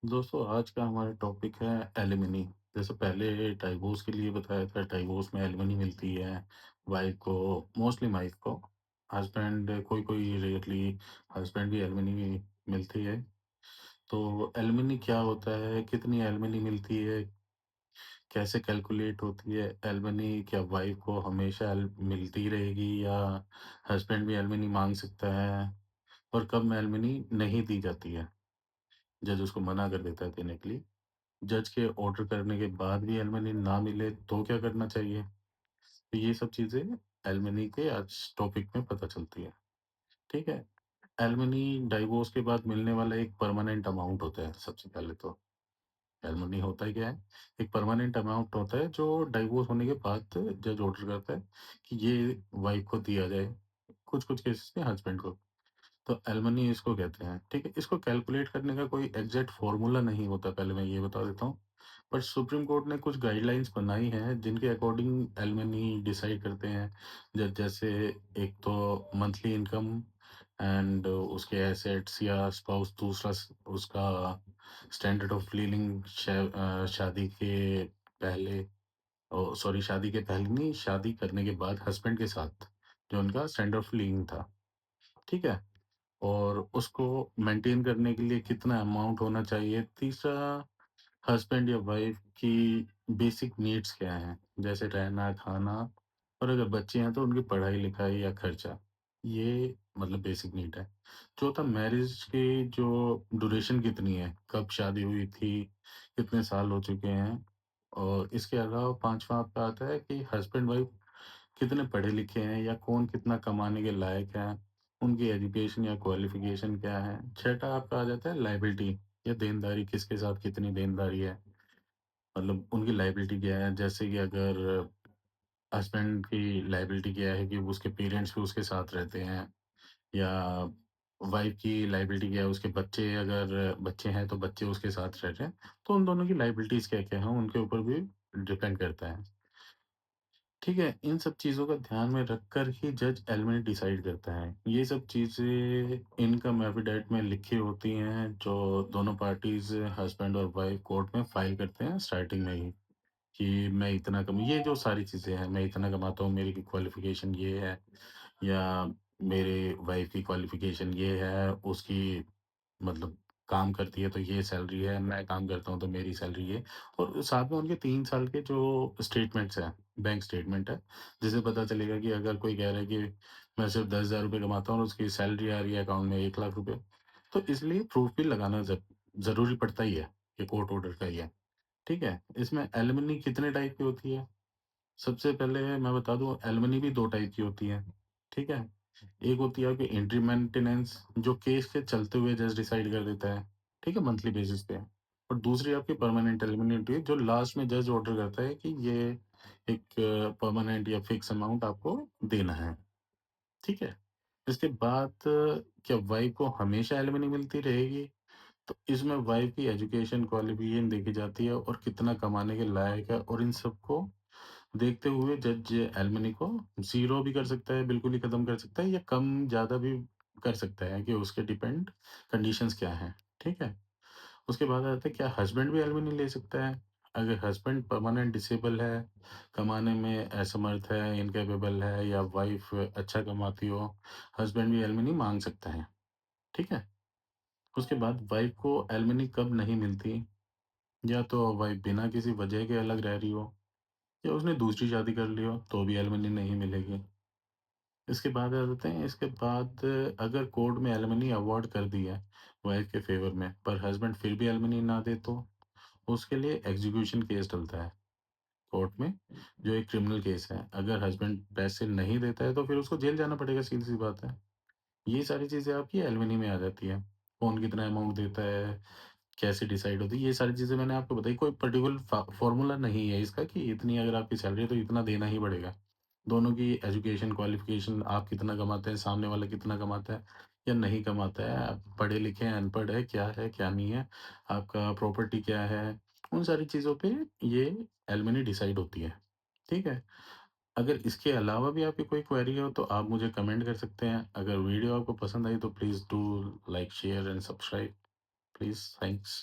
दोस्तों आज का हमारा टॉपिक है एलिमनी। जैसे पहले डाइवोर्स के लिए बताया था, डाइवोर्स में एलिमनी मिलती है वाइफ को, मोस्टली वाइफ को। हस्बैंड कोई कोई रेयरली हस्बैंड भी एलिमनी मिलती है। तो एलिमनी क्या होता है, कितनी एलिमनी मिलती है, कैसे कैलकुलेट होती है एलिमनी, क्या वाइफ को हमेशा मिलती रहेगी या हस्बैंड भी एलिमनी मांग सकता है, और कब में एलिमनी नहीं दी जाती है, जज उसको मना कर देता है देने के लिए। जज के ऑर्डर करने के बाद भी एलिमनी ना मिले तो क्या करना चाहिए? तो ये सब चीज़ें एलिमनी के आज टॉपिक में पता चलती है, ठीक है? एलिमनी डाइवोर्स के बाद मिलने वाला एक परमानेंट अमाउंट होता है सबसे पहले तो। एलिमनी होता ही क्या है? एक परमानेंट अमाउंट होता है जो डाइवोर्स होने के बाद जज ऑर्डर करता है कि ये वाइफ को दिया जाए, कुछ-कुछ केसेस में हस्बैंड को। तो एलिमनी इसको कहते हैं, ठीक है? इसको कैलकुलेट करने का कोई एग्ज़ैक्ट फ़ॉर्मूला नहीं होता, पहले मैं ये बता देता हूँ। पर सुप्रीम कोर्ट ने कुछ गाइडलाइंस बनाई हैं, जिनके अकॉर्डिंग एलिमनी डिसाइड करते हैं। ज जैसे एक तो मंथली इनकम एंड उसके एसेट्स या स्पाउस दूसरा उसका स्टैंडर्ड ऑफ लिविंग शादी के पहले सॉरी शादी के पहले नहीं, शादी करने के बाद हस्बैंड के साथ, जो उनका स्टैंडर्ड ऑफ लिविंग था, ठीक है? और उसको मेंटेन करने के लिए कितना अमाउंट होना चाहिए। तीसरा, हस्बैंड या वाइफ की बेसिक नीड्स क्या हैं, जैसे रहना, खाना, और अगर बच्चे हैं तो उनकी पढ़ाई-लिखाई या खर्चा। ये मतलब बेसिक नीड है। चौथा, मैरिज की जो ड्यूरेशन कितनी है, कब शादी हुई थी, कितने साल हो चुके हैं। और इसके अलावा पाँचवाँ आपका आता है कि हस्बैंड-वाइफ कितने पढ़े-लिखे हैं या कौन कितना कमाने के लायक है, उनकी एजुकेशन या क्वालिफ़िकेशन क्या है। छठा आपका आ जाता है लायबिलिटी या देनदारी, किसके साथ कितनी देनदारी है, मतलब उनकी लायबिलिटी क्या है। जैसे कि अगर हस्बैंड की लायबिलिटी क्या है कि वो उसके पेरेंट्स भी उसके साथ रहते हैं, या वाइफ की लायबिलिटी क्या है, उसके बच्चे अगर बच्चे हैं तो बच्चे उसके साथ रह रहे हैं, तो उन दोनों की लायबिलिटीज़ क्या-क्या हैं, उनके ऊपर भी डिपेंड करता है। ठीक है, इन सब चीज़ों का ध्यान में रखकर ही जज एलिमिनेट डिसाइड करता है। ये सब चीज़ें इनकम एफिडेविट में लिखी होती हैं, जो दोनों पार्टीज़ हस्बैंड और वाइफ कोर्ट में फाइल करते हैं स्टार्टिंग में ही, कि मैं इतना कम ये जो सारी चीज़ें हैं, मैं इतना कमाता हूँ, मेरी क्वालिफ़िकेशन ये है, या मेरे वाइफ की क्वालिफ़िकेशन ये है, उसकी मतलब काम करती है तो ये सैलरी है, मैं काम करता हूँ तो मेरी सैलरी ये। और साथ में उनके 3 साल के जो स्टेटमेंट्स हैं, बैंक स्टेटमेंट है, जिससे पता चलेगा कि अगर कोई कह रहा है कि मैं सिर्फ़ ₹10,000 कमाता हूँ और उसकी सैलरी आ रही है अकाउंट में ₹1,00,000, तो इसलिए प्रूफ़ भी लगाना ज़रूरी पड़ता ही है, कि कोर्ट ऑर्डर का ही है, ठीक है? इसमें एलिमनी कितने टाइप की होती है? सबसे पहले मैं बता दूँ, एलुमनी भी 2 टाइप की होती है, ठीक है? एक होती है आपकी एंट्री मेंटेनेंस, जो केस के चलते हुए जज डिसाइड कर देता है, ठीक है? मंथली बेसिस पे। और दूसरी आपकी परमानेंट एलुमनी होती है, जो लास्ट में जज ऑर्डर करता है कि ये एक परमानेंट या फिक्स अमाउंट आपको देना है, ठीक है? इसके बाद क्या वाइफ को हमेशा एलुमनी मिलती रहेगी? तो इसमें वाइफ की एजुकेशन क्वालिफ़िकेशन देखी जाती है और कितना कमाने के लायक है, और इन सबको देखते हुए जज एलमनी को ज़ीरो भी कर सकता है, बिल्कुल ही खत्म कर सकता है, या कम ज़्यादा भी कर सकता है, कि उसके डिपेंड कंडीशंस क्या हैं, ठीक है? उसके बाद आता है, क्या हस्बैंड भी एलमनी ले सकता है? अगर हस्बैंड परमानेंट डिसेबल है, कमाने में असमर्थ है, इनकेपेबल है, या वाइफ अच्छा कमाती हो, हस्बैंड भी एलमनी माँग सकता है, ठीक है? उसके बाद वाइफ को एलमनी कब नहीं मिलती? या तो वाइफ बिना किसी वजह के अलग रह रही हो, या उसने दूसरी शादी कर ली हो, तो भी एलिमनी नहीं मिलेगी। इसके बाद आ जाते हैं, इसके बाद अगर कोर्ट में एलिमनी अवॉर्ड कर दी है वाइफ के फ़ेवर में, पर हस्बैंड फिर भी एलिमनी ना दे, तो उसके लिए एग्ज़ीक्यूशन केस डलता है कोर्ट में, जो एक क्रिमिनल केस है। अगर हस्बैंड पैसे नहीं देता है, तो फिर उसको जेल जाना पड़ेगा, सीधी-सी बात है। ये सारी चीज़ें आपकी एलिमनी में आ जाती हैं। कौन कितना अमाउंट देता है, कैसे डिसाइड होती है, ये सारी चीज़ें मैंने आपको बताई। कोई पर्टिकुलर फ़ॉर्मूला नहीं है इसका कि इतनी अगर आपकी सैलरी है तो इतना देना ही पड़ेगा। दोनों की एजुकेशन, क्वालिफ़िकेशन, आप कितना कमाते हैं, सामने वाला कितना कमाता है या नहीं कमाता है, आप पढ़े-लिखे हैं, अनपढ़ है, क्या नहीं है, आपका प्रॉपर्टी क्या है, उन सारी चीज़ों पे ये एलिमनी डिसाइड होती है। ठीक है? अगर इसके अलावा भी आपकी कोई क्वेरी हो तो आप मुझे कमेंट कर सकते हैं। अगर वीडियो आपको पसंद आई तो please do like, share and subscribe please. Thanks.